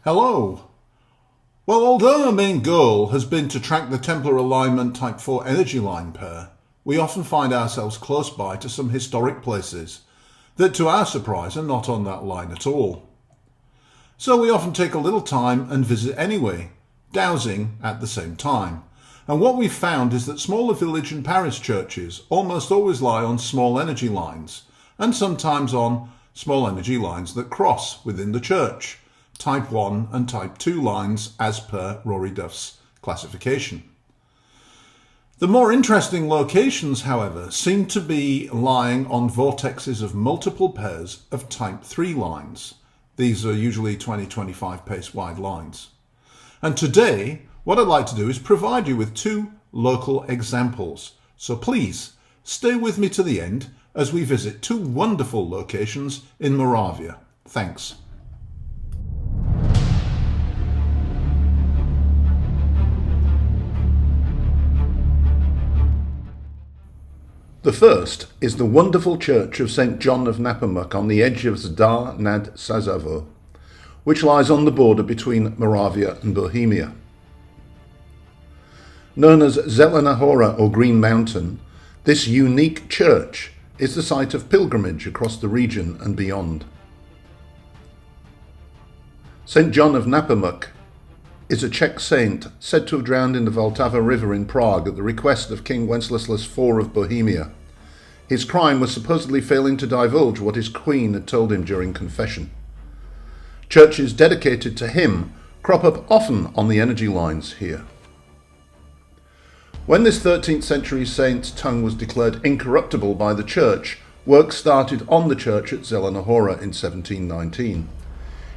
Hello. Well, although our main goal has been to track the Templar alignment Type 4 energy line pair, we often find ourselves close by to some historic places that, to our surprise, are not on that line at all. So we often take a little time and visit anyway, Dowsing at the same time. And what we've found is that smaller village and parish churches almost always lie on small energy lines, and sometimes on small energy lines that cross within the church, Type 1 and Type 2 lines as per Rory Duff's classification. The more interesting locations, however, seem to be lying on vortexes of multiple pairs of Type 3 lines. These are usually 20-25 pace wide lines. And today, what I'd like to do is provide you with two local examples. So please, stay with me to the end as we visit two wonderful locations in Moravia. Thanks. The first is the wonderful church of St. John of Napomuk on the edge of Zdar nad Sazavou, which lies on the border between Moravia and Bohemia. Known as Zelena Hora or Green Mountain, this unique church is the site of pilgrimage across the region and beyond. St. John of Napomuk is a Czech saint said to have drowned in the Valtava River in Prague at the request of King Wencleslas IV of Bohemia. His crime was supposedly failing to divulge what his queen had told him during confession. Churches dedicated to him crop up often on the energy lines here. When this 13th century saint's tongue was declared incorruptible by the church, work started on the church at Zelena Hora in 1719.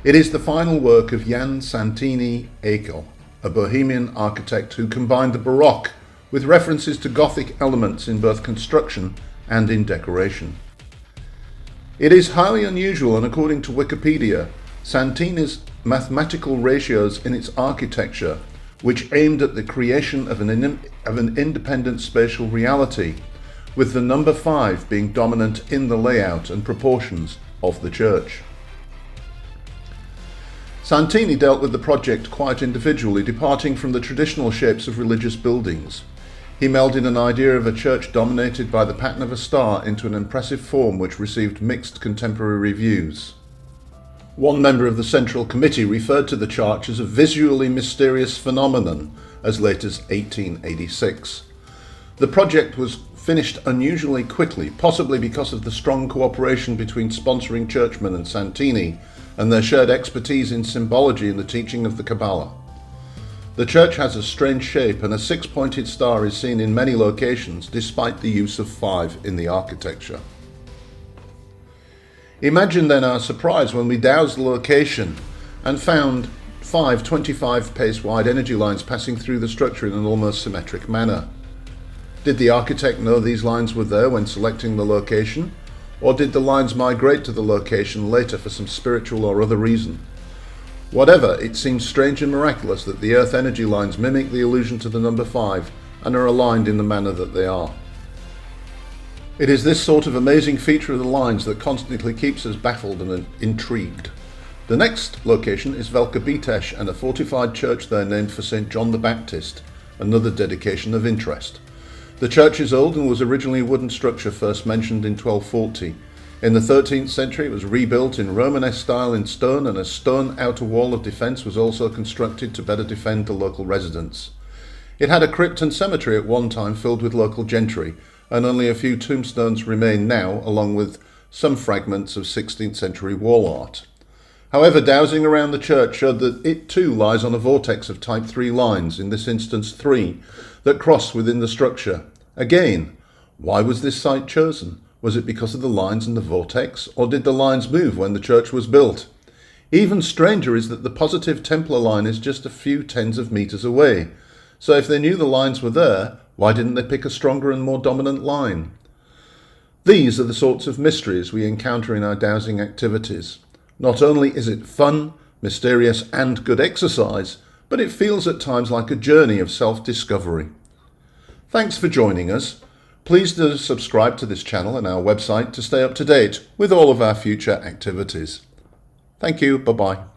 It is the final work of Jan Santini Ekel, a Bohemian architect who combined the Baroque with references to Gothic elements in both construction and in decoration. It is highly unusual, and according to Wikipedia, Santini's mathematical ratios in its architecture, which aimed at the creation of an independent spatial reality, with the number 5 being dominant in the layout and proportions of the church. Santini dealt with the project quite individually, departing from the traditional shapes of religious buildings. He melded an idea of a church dominated by the pattern of a star into an impressive form which received mixed contemporary reviews. One member of the Central Committee referred to the church as a visually mysterious phenomenon as late as 1886. The project was finished unusually quickly, possibly because of the strong cooperation between sponsoring churchmen and Santini and their shared expertise in symbology and the teaching of the Kabbalah. The church has a strange shape, and a 6-pointed star is seen in many locations despite the use of 5 in the architecture. Imagine then our surprise when we dowsed the location and found 5 25 pace wide energy lines passing through the structure in an almost symmetric manner. Did the architect know these lines were there when selecting the location, or did the lines migrate to the location later for some spiritual or other reason? Whatever, it seems strange and miraculous that the earth energy lines mimic the allusion to the number 5 and are aligned in the manner that they are. It is this sort of amazing feature of the lines that constantly keeps us baffled and intrigued. The next location is Valcabites and a fortified church there named for St. John the Baptist, another dedication of interest. The church is old and was originally a wooden structure first mentioned in 1240. In the 13th century it was rebuilt in Romanesque style in stone, and a stone outer wall of defence was also constructed to better defend the local residents. It had a crypt and cemetery at one time filled with local gentry, and only a few tombstones remain now, along with some fragments of 16th century wall art. However, dowsing around the church showed that it too lies on a vortex of Type 3 lines, in this instance 3, that cross within the structure. Again, why was this site chosen? Was it because of the lines and the vortex, or did the lines move when the church was built? Even stranger is that the positive Templar line is just a few tens of meters away. So if they knew the lines were there, why didn't they pick a stronger and more dominant line? These are the sorts of mysteries we encounter in our dowsing activities. Not only is it fun, mysterious and good exercise, but it feels at times like a journey of self-discovery. Thanks for joining us. Please do subscribe to this channel and our website to stay up to date with all of our future activities. Thank you. Bye-bye.